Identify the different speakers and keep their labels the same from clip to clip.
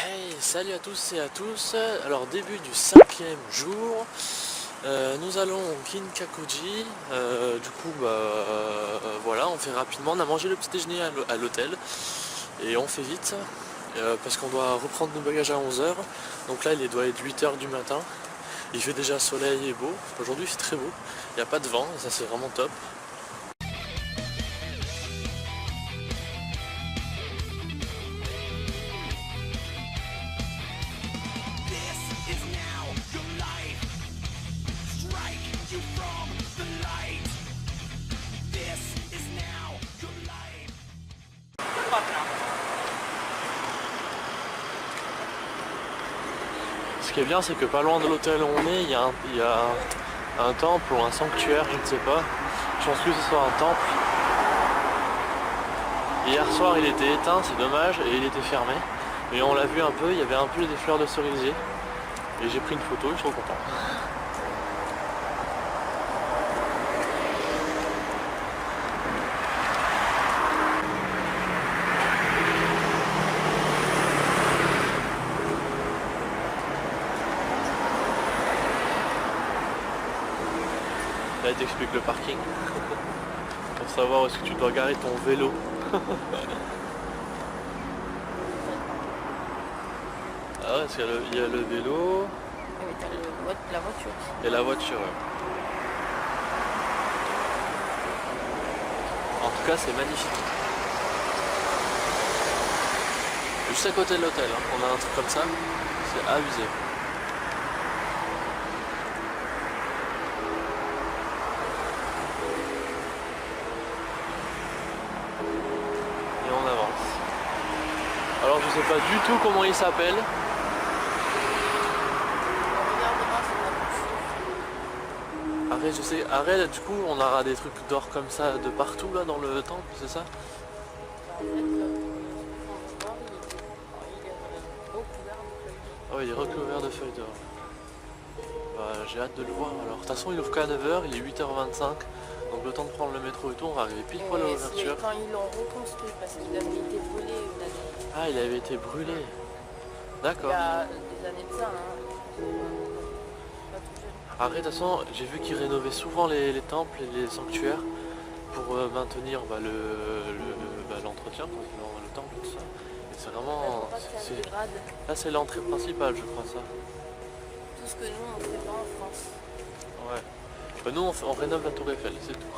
Speaker 1: Hey, salut à tous et à tous. Alors début du 5e jour, nous allons au Kinkakuji. Du coup voilà, on fait rapidement, on a mangé le petit déjeuner à l'hôtel et on fait vite parce qu'on doit reprendre nos bagages à 11 h. Donc là il doit être 8 h du matin, il fait déjà soleil et beau, aujourd'hui c'est très beau, il n'y a pas de vent et ça c'est vraiment top. Ce qui est bien, c'est que pas loin de l'hôtel où on est, il y a un temple ou un sanctuaire, je ne sais pas. Je pense que ce soit un temple. Hier soir, il était éteint, c'est dommage, et il était fermé. Mais on l'a vu un peu, il y avait un peu des fleurs de cerisier. Et j'ai pris une photo, je suis trop content. Là, il t'explique le parking. Pour savoir où est-ce que tu dois garer ton vélo. Ah ouais, parce qu'il y a le vélo.
Speaker 2: Oui, t'as la voiture.
Speaker 1: Et la voiture. Ouais. En tout cas, c'est magnifique. Juste à côté de l'hôtel, hein. On a un truc comme ça. C'est abusé. Et on avance. Alors je sais pas du tout comment il s'appelle. Arrête, je sais, arrête, du coup on aura des trucs d'or comme ça de partout là dans le temple, c'est ça? Ah oui, il est recouvert de feuilles d'or. Bah, j'ai hâte de le voir alors. De toute façon il ouvre qu'à 9 h, il est 8 h 25. Donc le temps de prendre le métro et tout, on va arriver pile poil à l'ouverture.
Speaker 2: Quand ils l'ont reconstruit parce qu'il avait été brûlé une année.
Speaker 1: Ah, il avait été brûlé. D'accord.
Speaker 2: Il y a des années de ça, hein. Pas tout jeune.
Speaker 1: Après, de toute façon, j'ai vu qu'ils rénovaient souvent les temples et les sanctuaires pour maintenir l'entretien, le temple et tout ça. Et c'est vraiment... Là, c'est l'entrée principale, je crois, ça.
Speaker 2: Tout ce que nous, on ne fait pas en France.
Speaker 1: Ouais. Bah, nous, on rénove la tour Eiffel, c'est tout.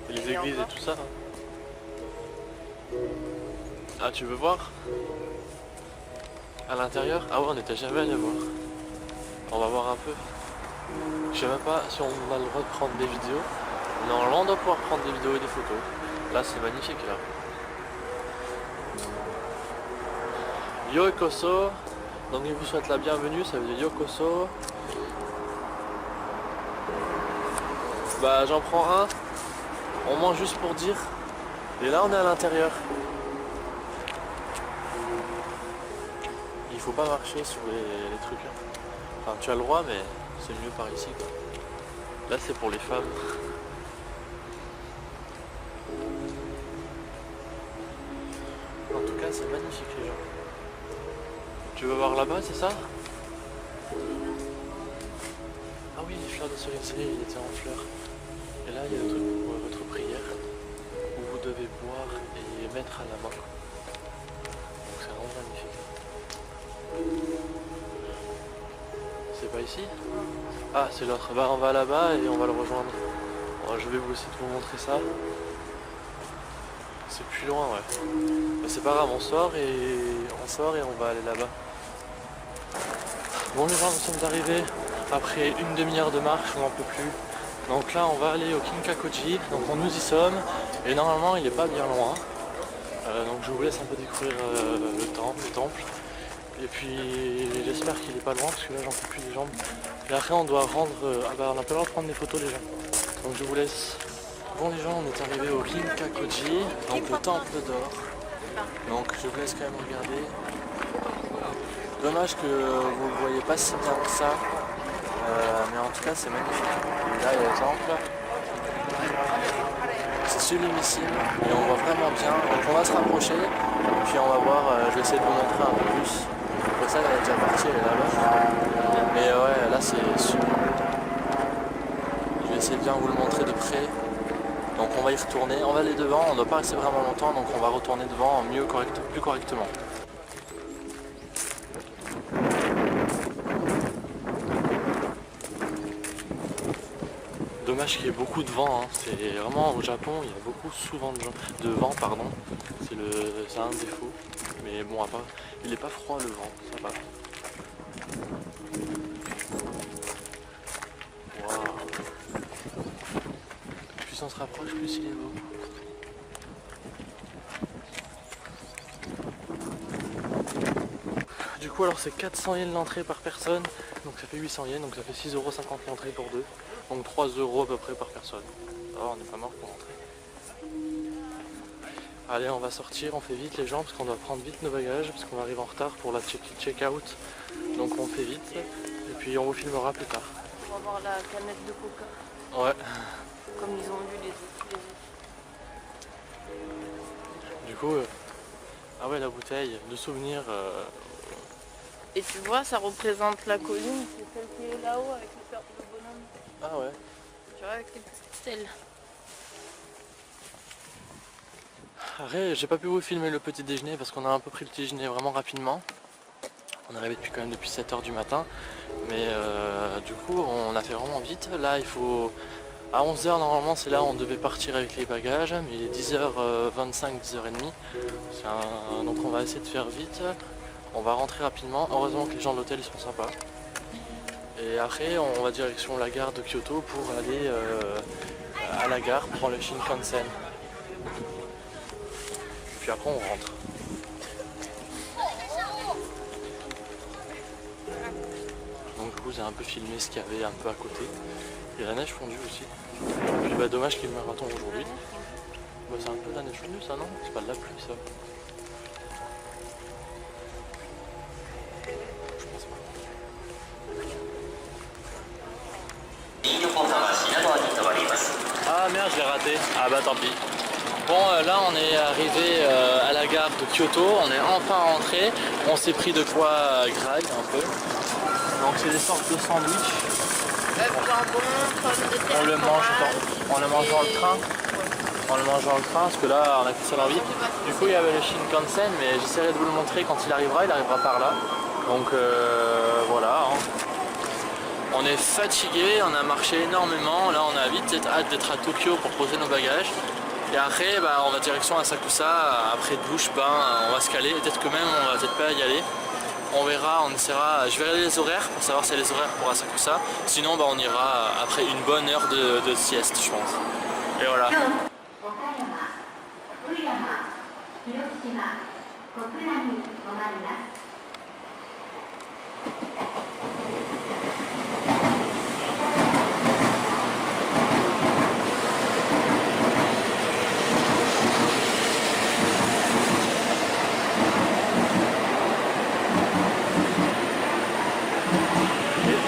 Speaker 1: Et les églises et tout ça. Ah, tu veux voir? À l'intérieur? Ah ouais, on n'était jamais allé voir. On va voir un peu. Je sais même pas si on a le droit de prendre des vidéos. Normalement on doit pouvoir prendre des vidéos et des photos. Là c'est magnifique là. Yokoso. Donc il vous souhaite la bienvenue, ça veut dire Yokoso. Bah j'en prends un. On mange juste pour dire. Et là on est à l'intérieur. Il faut pas marcher sur les trucs. Enfin tu as le droit mais c'est mieux par ici quoi. Là c'est pour les femmes. En tout cas c'est magnifique les gens. Tu veux voir là-bas, c'est ça? Ah oui, les fleurs de cerisier, il était en fleurs. Et là il y a le truc pour votre prière où vous devez boire et mettre à la main. Donc c'est vraiment magnifique. C'est pas ici? Ah, c'est l'autre. Bah, on va là-bas et on va le rejoindre. Bon, je vais vous essayer de vous montrer ça. C'est plus loin, ouais. Mais c'est pas grave, on sort et on va aller là-bas. Bon, les gens, nous sommes arrivés après une demi-heure de marche, on n'en peut plus. Donc là, on va aller au Kinkakuji. Donc nous y sommes. Et normalement, il est pas bien loin. Donc je vous laisse un peu découvrir le temple. Et puis j'espère qu'il est pas loin parce que là j'en peux plus des jambes. Et après on doit rendre... ah bah on n'a pas le droit de prendre des photos les gens. Donc je vous laisse. Bon les gens, on est arrivé au Kinkakuji, donc le temple d'or. Donc je vous laisse quand même regarder. Dommage que vous ne le voyez pas si bien que ça. Mais en tout cas c'est magnifique. Et là il y a le temple. C'est sublimissime et on voit vraiment bien. Donc on va se rapprocher. Puis on va voir, je vais essayer de vous montrer un peu plus. retourner. On va aller devant, on ne doit pas rester vraiment longtemps, donc on va retourner devant plus correctement. Dommage qu'il y ait beaucoup de vent, hein. C'est vraiment au Japon, il y a beaucoup souvent de vent, pardon. C'est un défaut. Mais bon, à part, il n'est pas froid le vent, ça va. Waouh. Plus on se rapproche, plus il est beau. Du coup, alors c'est 400 yens l'entrée par personne, donc ça fait 800 yens, donc ça fait 6,50 € l'entrée pour deux, donc 3 € à peu près par personne. Alors on n'est pas mort pour rentrer. Allez, on va sortir, on fait vite les gens parce qu'on doit prendre vite nos bagages parce qu'on arrive en retard pour la check-out, donc on fait vite et puis on vous filmera plus tard.
Speaker 2: On va voir la canette de coca.
Speaker 1: Ouais.
Speaker 2: Comme ils ont vu les autres.
Speaker 1: Du coup, ah ouais, la bouteille de souvenirs.
Speaker 2: Et tu vois, ça représente la colline, c'est celle qui est là-haut avec le bonhomme.
Speaker 1: Ah ouais.
Speaker 2: Tu vois, avec les petites stèles.
Speaker 1: Après, j'ai pas pu vous filmer le petit déjeuner parce qu'on a un peu pris le petit déjeuner vraiment rapidement. On est arrivé depuis 7 h du matin. Mais du coup, on a fait vraiment vite. Là, il faut... À 11 h normalement, c'est là où on devait partir avec les bagages. Mais il est 10h25, 10h30. Donc on va essayer de faire vite. On va rentrer rapidement. Heureusement que les gens de l'hôtel ils sont sympas. Et après, on va direction la gare de Kyoto pour aller à la gare pour le Shinkansen. Puis après, on rentre. Donc du coup, j'ai un peu filmé ce qu'il y avait un peu à côté. Et la neige fondue aussi. Et puis bah, dommage qu'il y ait le marathon aujourd'hui. Bah, c'est un peu de la neige fondue ça, non? C'est pas de la pluie ça. Je pense pas. Ah merde, je l'ai raté. Ah bah tant pis. Bon, là on est arrivé à la gare de Kyoto, on est enfin rentré. On s'est pris de quoi graille un peu. Donc c'est des sortes de sandwichs. On le mange dans le train. On le mange dans le train parce que là on a fait ça l'envie. Du coup il y avait le Shinkansen, mais j'essaierai de vous le montrer quand il arrivera par là. Donc voilà. Hein. On est fatigué, on a marché énormément. Là on a vite hâte d'être à Tokyo pour poser nos bagages. Et après bah, on va direction Asakusa. Après douche, on va se caler. Peut-être que même on va peut-être pas y aller. On verra, on essaiera. Je verrai les horaires pour savoir si c'est les horaires pour Asakusa. Sinon bah, on ira après une bonne heure de sieste je pense. Et voilà.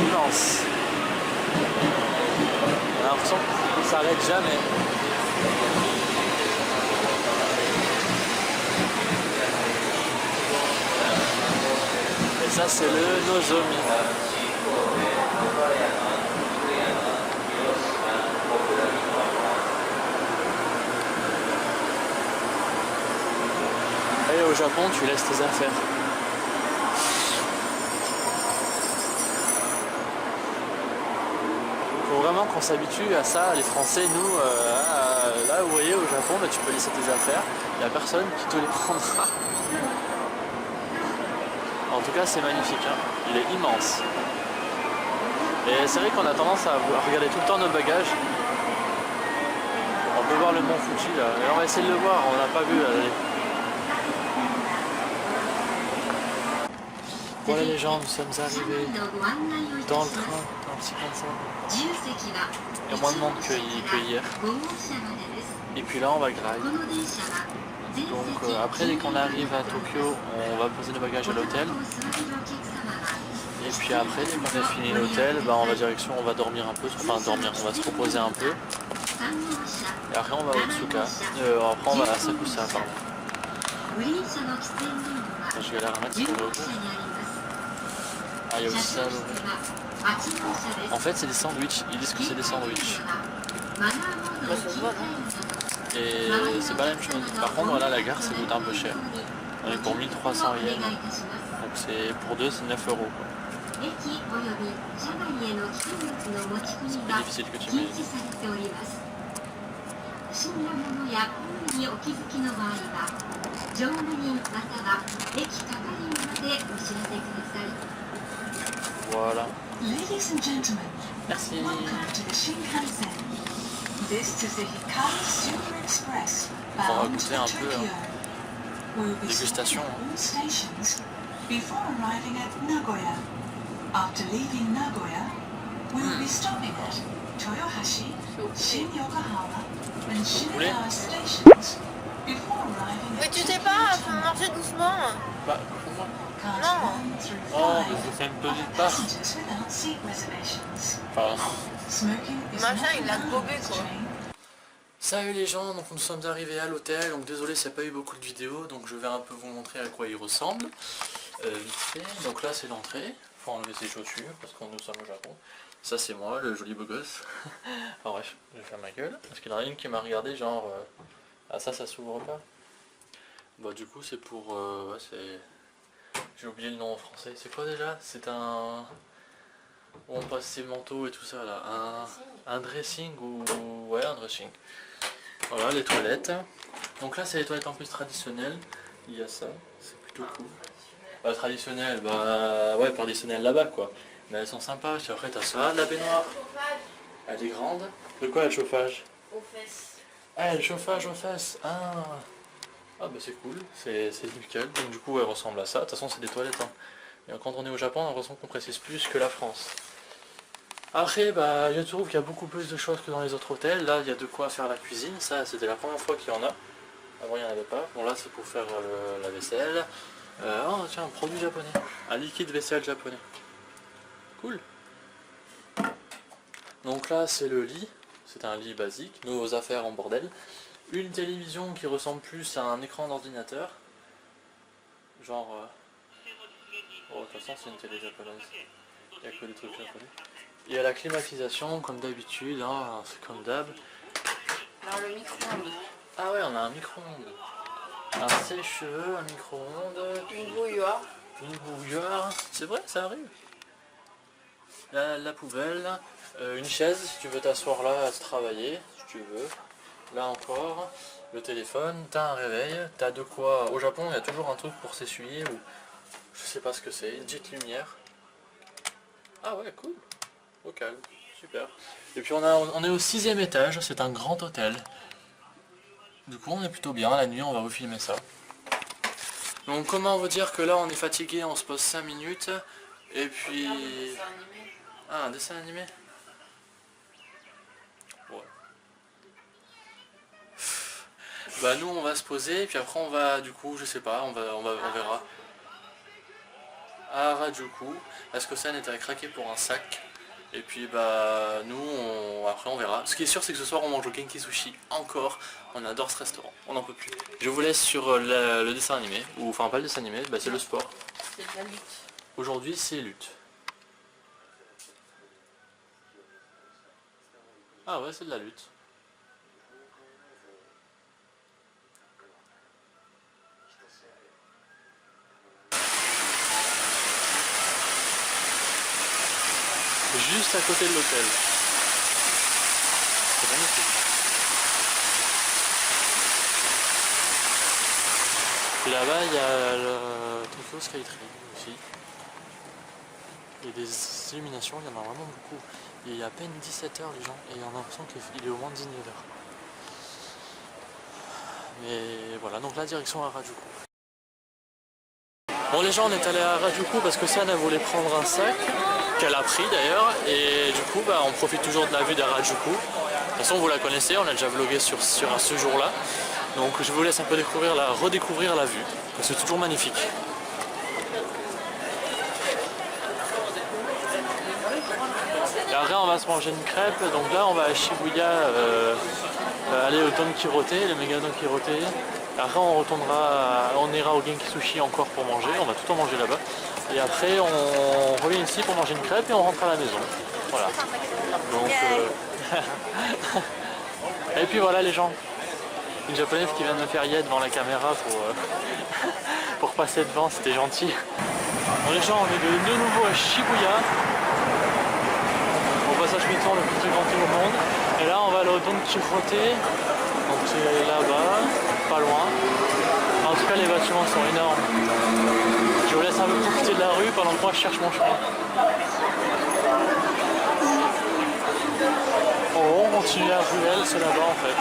Speaker 1: Immense. On a l'impression qu'il ne s'arrête jamais. Et ça c'est le Nozomi. Et au Japon tu laisses tes affaires. Faut vraiment qu'on s'habitue à ça, les Français, nous, là vous voyez au Japon, bah, tu peux laisser tes affaires, il n'y a personne qui te les prendra. En tout cas c'est magnifique, hein. Il est immense. Et c'est vrai qu'on a tendance à regarder tout le temps nos bagages. On peut voir le mont Fuji là, et on va essayer de le voir, on l'a pas vu. Allez. Voilà les gens, nous sommes arrivés dans le train, dans le Shinkansen. Il y a moins de monde que hier. Et puis là on va graille. Donc après dès qu'on arrive à Tokyo, on va poser nos bagages à l'hôtel. Et puis après dès qu'on a fini l'hôtel, on va direction, on va dormir un peu, enfin dormir, on va se reposer un peu. Et après on va à Otsuka, après on va à Asakusa pardon. Je galère à mettre ce qu'on veut. Ah il y a aussi ça. En fait c'est des sandwichs, ils disent que c'est des sandwichs.
Speaker 2: Bah, ça se voit, non?
Speaker 1: et c'est pas la même chose. Par contre voilà, la gare ça coûte un peu cher. On est pour 1300 yens, donc c'est pour deux c'est 9 euros quoi. C'est plus difficile que tu imagines. 不審なものや行為にお気づきの場合は乗務員または駅係員までお知らせください。Voilà. Ladies and gentlemen, merci. Welcome to the Shinkansen. This is the Hikari Super Express bound to Tokyo. We'll be stopping at all stations before arriving at Nagoya. After leaving Nagoya, we'll be stopping at Toyohashi, Shin-Yokohama.
Speaker 2: Mais tu sais pas, faut marcher doucement.
Speaker 1: Bah, pourquoi?
Speaker 2: Non.
Speaker 1: Oh, mais c'est une petite part. Pardon.
Speaker 2: Machin, il a gobé quoi.
Speaker 1: Salut les gens, donc nous sommes arrivés à l'hôtel, donc désolé s'il n'y a pas eu beaucoup de vidéos, donc je vais un peu vous montrer à quoi il ressemble. Vite fait, donc là c'est l'entrée, faut enlever ses chaussures parce que nous sommes au Japon. Ça c'est moi, le joli beau gosse. Alors bref, je vais faire ma gueule. Parce qu'il y en a une qui m'a regardé genre... Ah ça s'ouvre pas. Bah du coup c'est pour... ouais, c'est... J'ai oublié le nom en français. C'est quoi déjà? C'est un... Où on passe ses manteaux et tout ça là. Un dressing ou... Ouais, un dressing. Voilà les toilettes. Donc là c'est les toilettes en plus traditionnelles. Il y a ça, c'est plutôt cool. Bah traditionnel, bah... Ouais, traditionnel là-bas quoi. Mais elles sont sympas, après t'as ça, la baignoire. Elle est grande. De quoi le chauffage?
Speaker 2: Aux fesses.
Speaker 1: Ah, le chauffage aux fesses. Ah, ah bah c'est cool, c'est nickel. Donc du coup elle ressemble à ça. De toute façon c'est des toilettes. Hein. Et quand on est au Japon on a l'impression qu'on précise plus que la France. Après bah je trouve qu'il y a beaucoup plus de choses que dans les autres hôtels. Là il y a de quoi faire la cuisine. Ça c'était la première fois qu'il y en a. Avant il n'y en avait pas. Bon là c'est pour faire la vaisselle. Oh tiens, un produit japonais. Un liquide vaisselle japonais. Cool. Donc là c'est le lit, c'est un lit basique, nos affaires en bordel. Une télévision qui ressemble plus à un écran d'ordinateur. Genre... Oh de toute façon c'est une télé japonaise, il n'y a que des trucs japonais. Il y a la climatisation comme d'habitude, hein, c'est comme d'hab.
Speaker 2: Alors le micro-ondes.
Speaker 1: Ah ouais on a un micro-ondes. Un sèche-cheveux, un micro-ondes.
Speaker 2: Une bouilloire.
Speaker 1: Une bouilloire, c'est vrai ça arrive. La poubelle, une chaise si tu veux t'asseoir là à travailler, si tu veux. Là encore, le téléphone, t'as un réveil, t'as de quoi... Au Japon il y a toujours un truc pour s'essuyer ou... Je sais pas ce que c'est, une petite lumière. Ah ouais cool, au calme, super. Et puis on est au 6e étage, c'est un grand hôtel. Du coup on est plutôt bien, la nuit on va vous filmer ça. Donc comment vous dire que là on est fatigué, on se pose 5 minutes. Et puis... Ah, un dessin animé? Ouais. Bah nous on va se poser, puis après on va, du coup, je sais pas, on verra. À Harajuku, parce que ça était à craquer pour un sac. Et puis bah nous, après on verra. Ce qui est sûr c'est que ce soir on mange au Genki Sushi encore. On adore ce restaurant, on n'en peut plus. Je vous laisse sur le dessin animé, ou enfin pas le dessin animé, bah, c'est le sport.
Speaker 2: C'est de la lutte.
Speaker 1: Aujourd'hui c'est lutte. Ah ouais, c'est de la lutte. Juste à côté de l'hôtel. C'est magnifique. Et là-bas, il y a le Tokyo Skytree aussi. Il y a des illuminations, il y en a vraiment beaucoup. Il y a à peine 17 h les gens, et on a l'impression qu'il est au moins 19 h. Mais voilà, donc la direction à Harajuku. Bon les gens, on est allé à Harajuku parce que Sana voulait prendre un sac, qu'elle a pris d'ailleurs, et du coup bah, on profite toujours de la vue d'Harajuku. De toute façon vous la connaissez, on a déjà vlogué sur ce jour-là. Donc je vous laisse un peu redécouvrir la vue, parce que c'est toujours magnifique. Et après on va se manger une crêpe, donc là on va à Shibuya aller au Don Quirote, le méga Don Quirote. Après on ira au Genki Sushi encore pour manger, on va tout en manger là-bas. Et après on revient ici pour manger une crêpe et on rentre à la maison. Voilà. Donc, et puis voilà les gens. une japonaise qui vient de me faire yé devant la caméra pour passer devant, c'était gentil. Bon, les gens, on est de nouveau à Shibuya, au passage Mitton, le plus grand au monde. Et là on va aller au Don Quijote, donc c'est là-bas, pas loin. En tout cas les bâtiments sont énormes. Je vous laisse un peu profiter de la rue pendant que moi je cherche mon chemin. En haut on continue la ruelle, c'est là-bas en fait.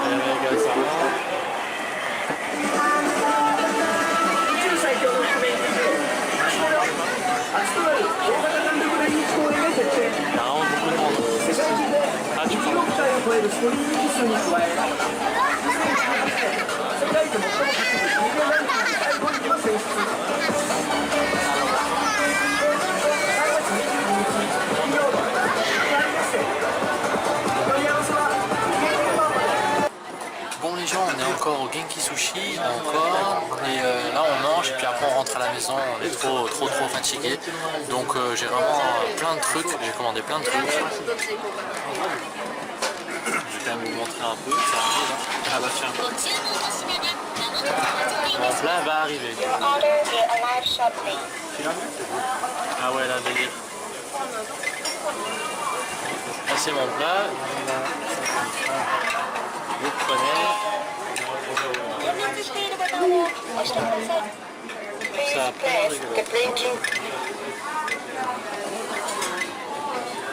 Speaker 1: Les magasins. Il y a vraiment beaucoup de monde. Ah, tu parles. Bon les gens, on est encore au Genki Sushi, encore, et là on mange et puis après on rentre à la maison, on est trop fatigué, donc j'ai vraiment plein de trucs, j'ai commandé plein de trucs. Je vais quand même vous montrer un peu, ça arrive, hein. Ah bah tiens. Mon plat va arriver. Ah ouais là délire. Là c'est mon plat. Vous prenez. Ça a pas rigolo.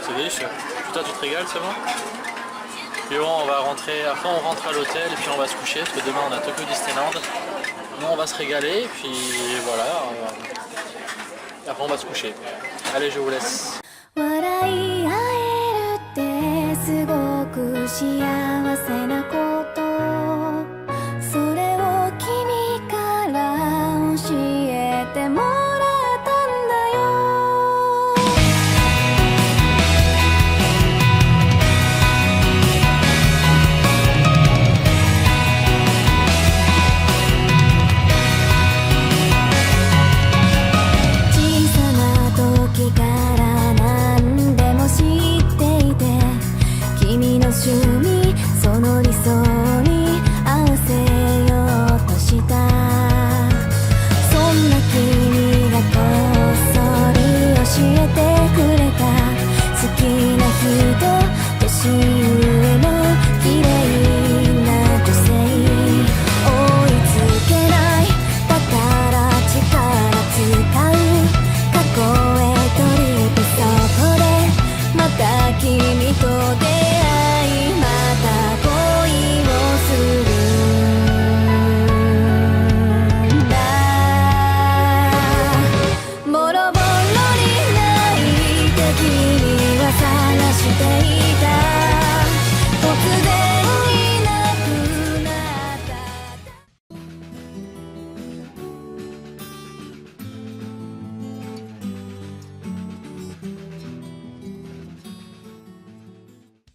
Speaker 1: C'est délicieux. Toi tu te régales, c'est bon? Puis bon, on va rentrer, après on rentre à l'hôtel et puis on va se coucher parce que demain on a Tokyo Disneyland. Nous on va se régaler et puis voilà. Après on va se coucher. Allez, je vous laisse.
Speaker 3: Stay